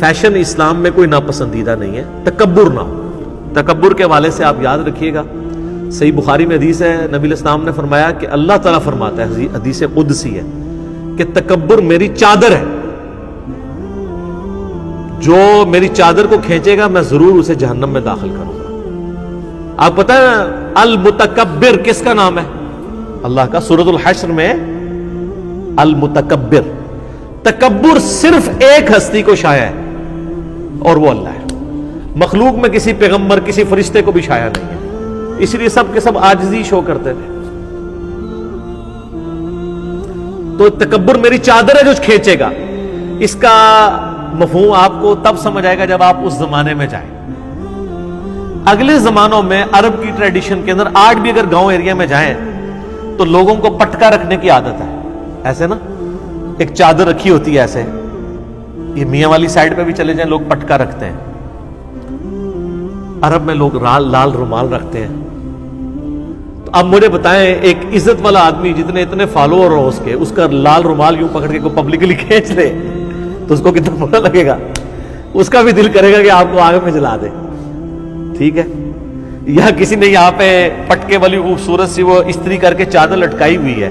Fashion اسلام میں کوئی ناپسندیدہ نہیں ہے، تکبر نہ ہو۔ تکبر کے حوالے سے آپ یاد رکھیے گا، صحیح بخاری میں حدیث ہے، نبی علیہ السلام نے فرمایا کہ اللہ تعالیٰ فرماتا ہے، حدیث قدسی ہے کہ تکبر میری چادر ہے، جو میری چادر کو کھینچے گا میں ضرور اسے جہنم میں داخل کروں گا۔ آپ پتہ ہے المتکبر کس کا نام ہے؟ اللہ کا۔ سورۃ الحشر میں المتکبر، تکبر صرف ایک ہستی کو شایع ہے اور وہ اللہ ہے، مخلوق میں کسی پیغمبر کسی فرشتے کو بھی شایع نہیں ہے، اس لیے سب کے سب عاجزی شو کرتے تھے۔ تو تکبر میری چادر ہے جو کھینچے گا، اس کا مفہوم آپ کو تب سمجھ آئے گا جب آپ اس زمانے میں جائیں۔ اگلے زمانوں میں عرب کی ٹریڈیشن کے اندر آج بھی اگر گاؤں ایریا میں جائیں تو لوگوں کو پٹکا رکھنے کی عادت ہے، ایسے نا ایک چادر رکھی ہوتی ہے ایسے، یہ میاں والی سائڈ پہ بھی چلے جائیں لوگ پٹکا رکھتے ہیں، عرب میں لوگ لال رومال رکھتے ہیں۔ تو اب مجھے بتائیں ایک عزت والا آدمی جتنے اتنے فالوور ہو اس کا لال رومال یوں پکڑ کے کوئی پبلکلی کھینچ لے تو اس کو کتنا برا لگے گا، اس کا بھی دل کرے گا کہ آپ کو آگ میں جلا دے، ٹھیک ہے۔ یا کسی نے یہاں پہ پٹکے والی خوبصورت سی وہ استری کر کے چادر لٹکائی ہوئی ہے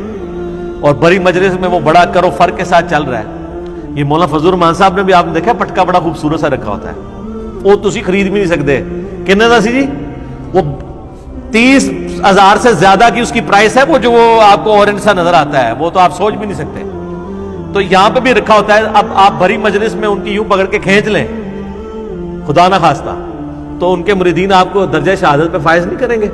اور بڑی مجلس میں وہ بڑا کرو فر کے ساتھ چل رہا ہے۔ یہ مولانا فضل الرحمان صاحب نے بھی آپ نے دیکھا پٹکا بڑا خوبصورت سا رکھا ہوتا ہے، وہ تسی خرید بھی نہیں سکتے، کتنے دا سی جی؟ وہ 30,000 سے زیادہ کی اس کی پرائس ہے، وہ جو وہ آپ کو اورنج سا نظر آتا ہے وہ تو آپ سوچ بھی نہیں سکتے۔ تو یہاں پہ بھی رکھا ہوتا ہے، اب آپ بڑی مجلس میں ان کی یوں پکڑ کے کھینچ لیں خدا نہ خواستہ تو ان کے مریدین آپ کو درجہ شہادت پہ فائز نہیں کریں گے۔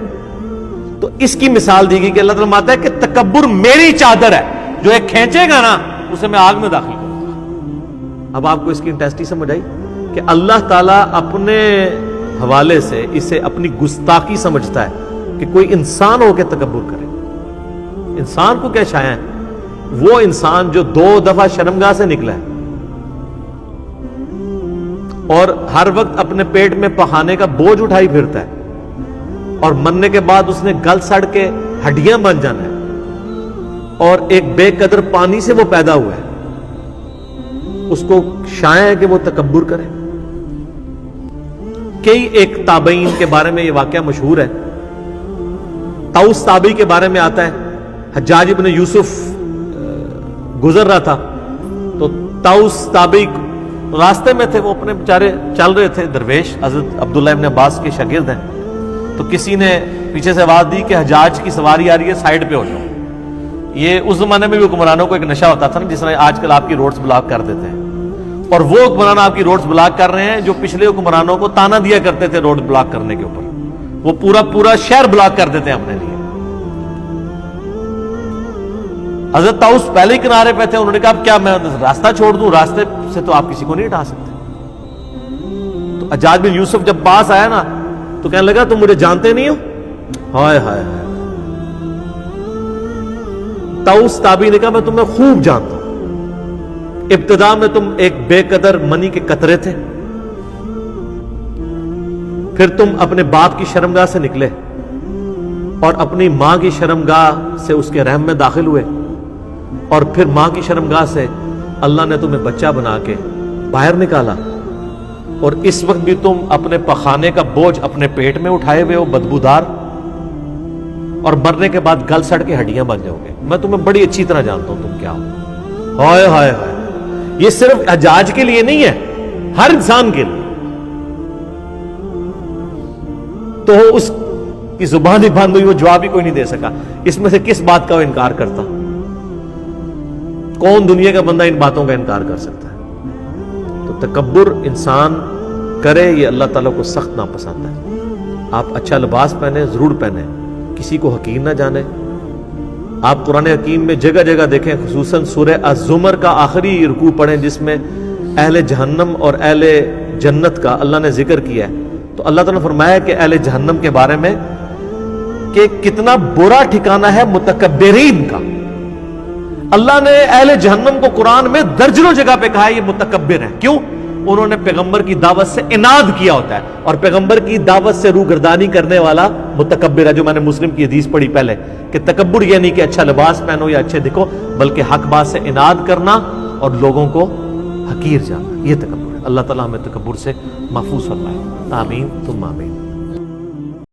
تو اس کی مثال دی گئی کہ اللہ تعالیٰ فرماتا ہے کہ تکبر میری چادر ہے، جو ایک کھینچے گا نا اسے میں آگ میں داخل کروں گا۔ اب آپ کو اس کی انٹیسٹی سمجھ آئی کہ اللہ تعالیٰ اپنے حوالے سے اسے اپنی گستاخی سمجھتا ہے کہ کوئی انسان ہو کے تکبر کرے۔ انسان کو کیا شایع ہے؟ وہ انسان جو 2 دفعہ شرمگاہ سے نکلا ہے اور ہر وقت اپنے پیٹ میں پخانے کا بوجھ اٹھائی پھرتا ہے اور مرنے کے بعد اس نے گل سڑ کے ہڈیاں بن جانا ہے اور ایک بے قدر پانی سے وہ پیدا ہوا ہے، اس کو شایع ہے کہ وہ تکبر کرے۔ کئی ایک تابعین کے بارے میں یہ واقعہ مشہور ہے، طاؤس تابعی کے بارے میں آتا ہے، حجاج ابن یوسف گزر رہا تھا تو طاؤس تابعی راستے میں تھے، وہ اپنے بیچارے چل رہے تھے، درویش حضرت عبداللہ ابن عباس کے شاگرد ہیں، تو کسی نے پیچھے سے آواز دی کہ حجاج کی سواری آ رہی ہے، سائیڈ پہ ہو جاؤ۔ یہ اس زمانے میں بھی حکمرانوں کو ایک نشہ ہوتا تھا نا، جس طرح آج کل آپ کی روڈز بلاک کر دیتے ہیں، اور وہ حکمران آپ کی روڈز بلاک کر رہے ہیں جو پچھلے حکمرانوں کو تانا دیا کرتے تھے روڈ بلاک کرنے کے اوپر، وہ پورا شہر بلاک کر دیتے ہیں اپنے لیے۔ حضرت طاؤس پہلے ہی کنارے پہ تھے، انہوں نے کہا اب کیا میں راستہ چھوڑ دوں؟ راستے سے تو آپ کسی کو نہیں ہٹا سکتے۔ تو حجاج بن یوسف جب پاس آیا نا تو کہنے لگا تم مجھے جانتے نہیں ہو؟ ہائے ہائے ہائے۔ طاؤس تابعی نے کہا میں تمہیں خوب جانتا ہوں، ابتدا میں تم ایک بے قدر منی کے قطرے تھے، پھر تم اپنے باپ کی شرمگاہ سے نکلے اور اپنی ماں کی شرمگاہ سے اس کے رحم میں داخل ہوئے، اور پھر ماں کی شرمگاہ سے اللہ نے تمہیں بچہ بنا کے باہر نکالا، اور اس وقت بھی تم اپنے پخانے کا بوجھ اپنے پیٹ میں اٹھائے ہوئے ہو بدبودار، اور مرنے کے بعد گل سڑ کے ہڈیاں بن جاؤ گے۔ میں تمہیں بڑی اچھی طرح جانتا ہوں تم کیا ہو۔ ہائے ہائے ہائے۔ یہ صرف حجاج کے لیے نہیں ہے، ہر انسان کے لیے۔ تو اس کی زبان ہی بند ہوئی، وہ جواب ہی کوئی نہیں دے سکا۔ اس میں سے کس بات کا وہ انکار کرتا؟ کون دنیا کا بندہ ان باتوں کا انکار کر سکتا ہے؟ تو تکبر انسان کرے یہ اللہ تعالیٰ کو سخت ناپسند ہے۔ آپ اچھا لباس پہنے، ضرور پہنے، کسی کو حقیر نہ جانے۔ آپ قرآن حکیم میں جگہ جگہ دیکھیں، خصوصاً سورہ الزمر کا آخری رکوع پڑھیں جس میں اہل جہنم اور اہل جنت کا اللہ نے ذکر کیا ہے، تو اللہ تعالیٰ نے فرمایا کہ اہل جہنم کے بارے میں کہ کتنا برا ٹھکانہ ہے متکبرین کا۔ اللہ نے اہل جہنم کو قرآن میں درجنوں جگہ پہ کہا ہے یہ متکبر ہیں۔ کیوں؟ انہوں نے پیغمبر کی دعوت سے اناد کیا ہوتا ہے، اور پیغمبر کی دعوت سے روگردانی کرنے والا متکبر ہے، جو میں نے مسلم کی حدیث پڑھی پہلے کہ تکبر یہ نہیں کہ اچھا لباس پہنو یا اچھے دکھو، بلکہ حق بات سے اناد کرنا اور لوگوں کو حقیر جاننا، یہ تکبر ہے۔ اللہ تعالیٰ ہمیں تکبر سے محفوظ فرمائے، آمین ثم آمین۔